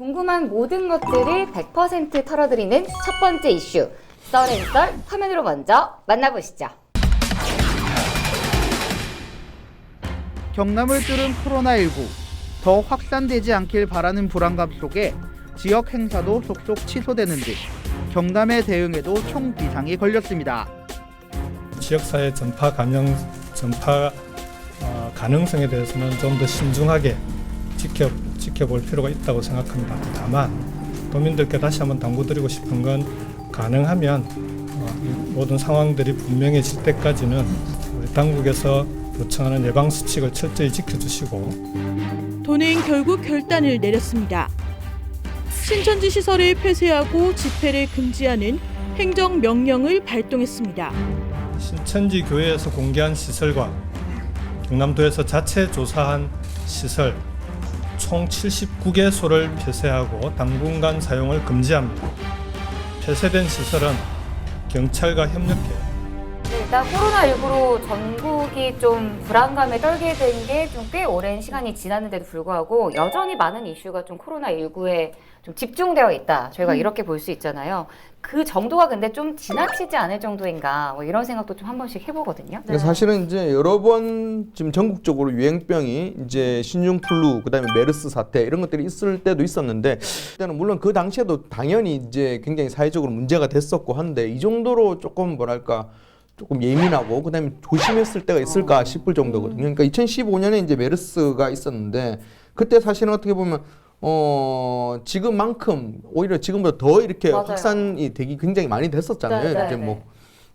궁금한 모든 것들을 100% 털어드리는 첫 번째 이슈, 썰앤썰 화면으로 먼저 만나보시죠. 경남을 뚫은 코로나19, 더 확산되지 않길 바라는 불안감 속에 지역 행사도 속속 취소되는 등 경남의 대응에도 총비상이 걸렸습니다. 지역사회 전파 가능성에 대해서는 좀 더 신중하게 지켜볼 필요가 있다고 생각합니다. 다만 도민들께 다시 한번 당부드리고 싶은 건 가능하면 이 모든 상황들이 분명해질 때까지는 우리 당국에서 요청하는 예방수칙을 철저히 지켜주시고 도는 결국 결단을 내렸습니다. 신천지 시설을 폐쇄하고 집회를 금지하는 행정명령을 발동했습니다. 신천지 교회에서 공개한 시설과 경남도에서 자체 조사한 시설 총 79개소를 폐쇄하고 당분간 사용을 금지합니다. 폐쇄된 시설은 경찰과 협력해 일단 코로나19로 전국이 좀 불안감에 떨게 된 게 좀 꽤 오랜 시간이 지났는데도 불구하고 여전히 많은 이슈가 좀 코로나19에 좀 집중되어 있다. 저희가 이렇게 볼 수 있잖아요. 그 정도가 근데 좀 지나치지 않을 정도인가 뭐 이런 생각도 좀 한 번씩 해보거든요. 그러니까 사실은 이제 여러 번 지금 전국적으로 유행병이 이제 신종플루 그다음에 메르스 사태 이런 것들이 있을 때도 있었는데 그때는 물론 그 당시에도 당연히 이제 굉장히 사회적으로 문제가 됐었고 한데 이 정도로 조금 뭐랄까 조금 예민하고 그다음에 조심했을 때가 있을까 싶을 정도거든요. 그러니까 2015년에 이제 메르스가 있었는데 그때 사실은 어떻게 보면 지금만큼 오히려 지금보다 더 이렇게 맞아요. 확산이 되기 굉장히 많이 됐었잖아요. 네, 이제 네, 뭐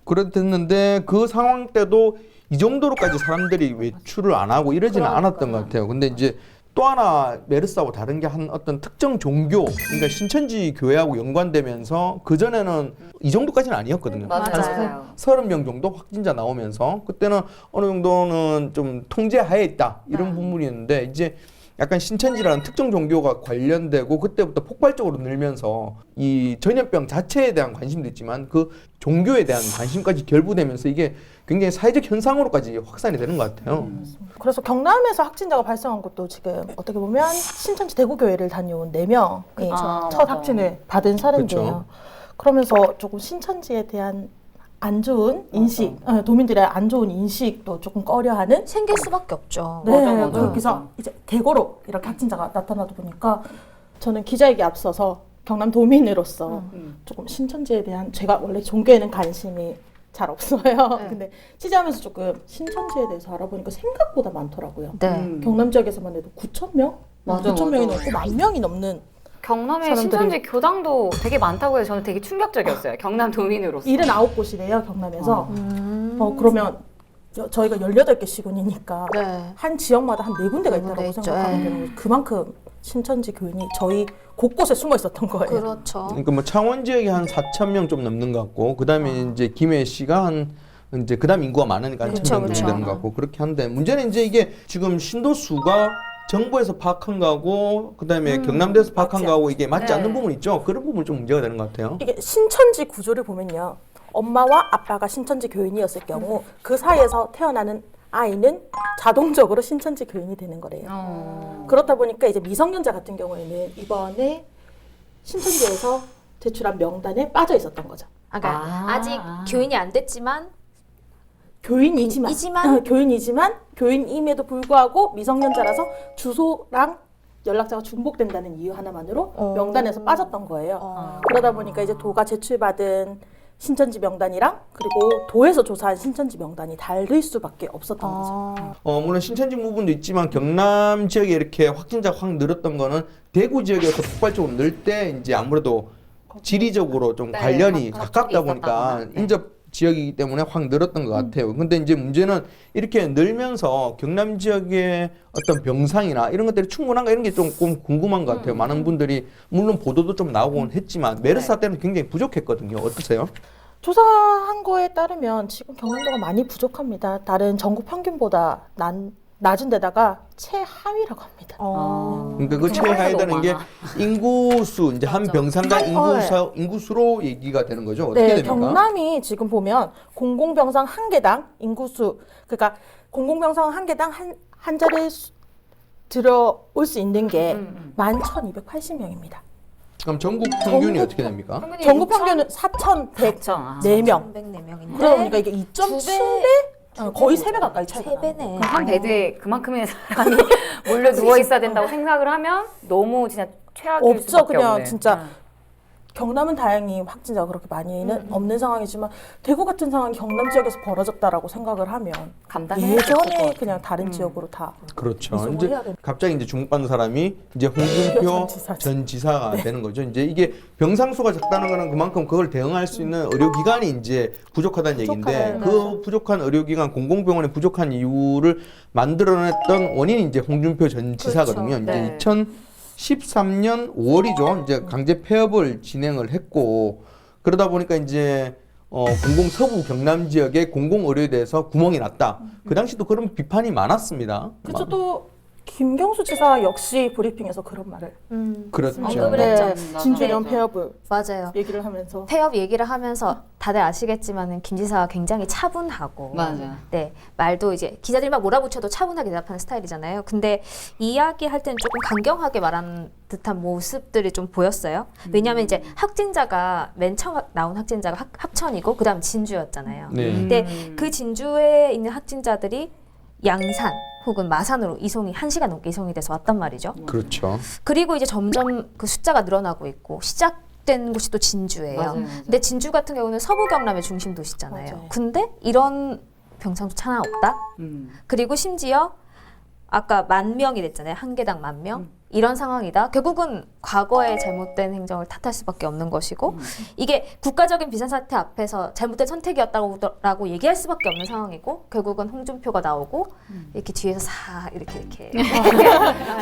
그랬는데 그 상황 때도 이 정도로까지 사람들이 외출을 안 하고 이러지는 않았던 것 같아요. 근데 이제 또 하나 메르스하고 다른 게 한 어떤 특정 종교, 그러니까 신천지 교회하고 연관되면서 그 전에는 이 정도까지는 아니었거든요. 맞아요. 30명 정도 확진자 나오면서 그때는 어느 정도는 좀 통제하에 있다 이런 부분이었는데 이제 약간 신천지라는 특정 종교가 관련되고 그때부터 폭발적으로 늘면서 이 전염병 자체에 대한 관심도 있지만 그 종교에 대한 관심까지 결부되면서 이게 굉장히 사회적 현상으로까지 확산이 되는 것 같아요. 그래서 경남에서 확진자가 발생한 것도 지금 어떻게 보면 신천지 대구교회를 다녀온 4명이 첫 맞아. 확진을 받은 사례인데요. 그쵸. 그러면서 조금 신천지에 대한 안 좋은 인식, 도민들의 안 좋은 인식도 조금 꺼려하는 생길 수밖에 없죠. 네, 맞아. 그래서 이제 대거로 이렇게 확진자가 나타나다 보니까 저는 기자에게 앞서서 경남 도민으로서 조금 신천지에 대한 제가 원래 종교에는 관심이 잘 없어요. 근데 취재하면서 조금 신천지에 대해서 알아보니까 생각보다 많더라고요. 네. 경남 지역에서만 해도 9천 명? 맞아, 9천 명이 맞아. 넘고 10,000명이 넘는 경남에 사람들이- 신천지 교당도 되게 많다고 해서 저는 되게 충격적이었어요. 경남 도민으로서. 79곳이래요, 경남에서. 그러면 저희가 18개 시군이니까 네. 한 지역마다 한 4군데가 네 있다고 군데 있죠. 생각하면 예. 되는 거죠. 그만큼 신천지 교인이 저희 곳곳에 숨어 있었던 거예요. 그렇죠. 그러니까 뭐 창원 지역이 한 4,000명 좀 넘는 것 같고 그다음에 이제 김해시가 한 이제 그다음 인구가 많으니까 한 1,000명 정도 그렇죠. 되는 것 같고 그렇게 한데 문제는 이제 이게 지금 신도수가 정부에서 파악한 거하고 그다음에 경남도에서 파악한 맞지 거하고 이게 맞지 네. 않는 부분 있죠. 그런 부분 좀 문제가 되는 것 같아요. 이게 신천지 구조를 보면요. 엄마와 아빠가 신천지 교인이었을 경우 그 사이에서 태어나는 아이는 자동적으로 신천지 교인이 되는 거래요. 그렇다 보니까 이제 미성년자 같은 경우에는 이번에 신천지에서 제출한 명단에 빠져 있었던 거죠. 그러니까 아직 교인이 안 됐지만 교인이지만 교인임에도 불구하고 미성년자라서 주소랑 연락처가 중복된다는 이유 하나만으로 명단에서 빠졌던 거예요. 그러다 보니까 이제 도가 제출받은 신천지 명단이랑 그리고 도에서 조사한 신천지 명단이 다를 수밖에 없었던 거죠. 물론 신천지 부분도 있지만 경남 지역에 이렇게 확진자가 확 늘었던 거는 대구 지역에서 폭발적으로 늘 때 이제 아무래도 지리적으로 좀 네, 관련이 가깝게 가깝다 있었던 보니까 거. 네. 인접 지역이기 때문에 확 늘었던 것 같아요. 근데 이제 문제는 이렇게 늘면서 경남 지역의 어떤 병상이나 이런 것들이 충분한가 이런 게 조금 궁금한 것 같아요. 많은 분들이 물론 보도도 좀 나오곤 했지만 메르스 사태는 굉장히 부족했거든요. 어떠세요? 조사한 거에 따르면 지금 경남도가 많이 부족합니다. 다른 전국 평균보다 낮은 데다가 최하위라고 합니다. 그러니까 그 최하위라는 게 인구수 이제 한 병상당 인구수로 얘기가 되는 거죠. 어떻게 네, 됩니까? 경남이 지금 보면 공공병상 한 개당 인구수, 그러니까 공공병상 한 개당 환자를 들어올 수 있는 게 11,280명입니다. 그럼 전국 평균이 어떻게 됩니까? 전국 평균은 4,104명. 304명인데 그러니까 이게 2.7배? 거의 3배 가까이 차이가 나요. 3배네. 한 베드에 그만큼의 사람이 몰려 누워 있어야 된다고 생각을 하면 너무 진짜 최악일 없죠. 수밖에 그냥 없는. 진짜 경남은 다행히 확진자가 그렇게 많이는 없는 상황이지만 대구 같은 상황이 경남 지역에서 벌어졌다라고 생각을 하면 감당해야 될것 예전에 같아요. 그냥 다른 지역으로 다 그렇죠. 이송을 이제 해야 되는 갑자기 이제 중국받는 사람이 이제 홍준표 전 지사죠. 전 지사가 되는 거죠. 이제 이게 병상수가 적다는 거는 그만큼 그걸 대응할 수 있는 의료기관이 이제 부족하다는 얘기인데 그 부족한 의료기관 공공병원이 부족한 이유를 만들어냈던 원인이 이제 홍준표 전 지사거든요. 네. 이제 2013년 5월이죠. 이제 강제 폐업을 진행을 했고 그러다 보니까 이제 공공 서부 경남 지역의 공공의료에 대해서 구멍이 났다. 그 당시도 그런 비판이 많았습니다. 그렇죠. 또 김경수 지사 역시 브리핑에서 그런 말을 그렇죠. 언급을 했죠. 진주령 폐업을 맞아요. 얘기를 하면서 폐업 얘기를 하면서 다들 아시겠지만은 김 지사가 굉장히 차분하고 맞아요. 네 말도 이제 기자들이 막 몰아붙여도 차분하게 대답하는 스타일이잖아요. 근데 이야기할 때는 조금 강경하게 말하는 듯한 모습들이 좀 보였어요. 왜냐하면 이제 확진자가 맨 처음 나온 확진자가 합천이고 그다음 진주였잖아요. 네. 근데 그 진주에 있는 확진자들이 양산 혹은 마산으로 이송이 1시간 넘게 이송이 돼서 왔단 말이죠. 그렇죠. 그리고 이제 점점 그 숫자가 늘어나고 있고 시작된 곳이 또 진주예요. 맞아요. 근데 진주 같은 경우는 서부 경남의 중심 도시잖아요. 맞아요. 근데 이런 병상수 하나 없다. 그리고 심지어 아까 10,000명이 됐잖아요. 한 개당 10,000명. 이런 상황이다. 결국은 과거의 잘못된 행정을 탓할 수밖에 없는 것이고 이게 국가적인 비상사태 앞에서 잘못된 선택이었다고 얘기할 수밖에 없는 상황이고 결국은 홍준표가 나오고 이렇게 뒤에서 이렇게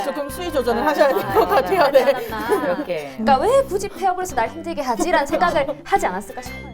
조금 수위 조절을 하셔야 될 것 같아요. 네. 이렇게. 그러니까 왜 굳이 폐업을 해서 날 힘들게 하지라는 생각을 하지 않았을까 싶어요.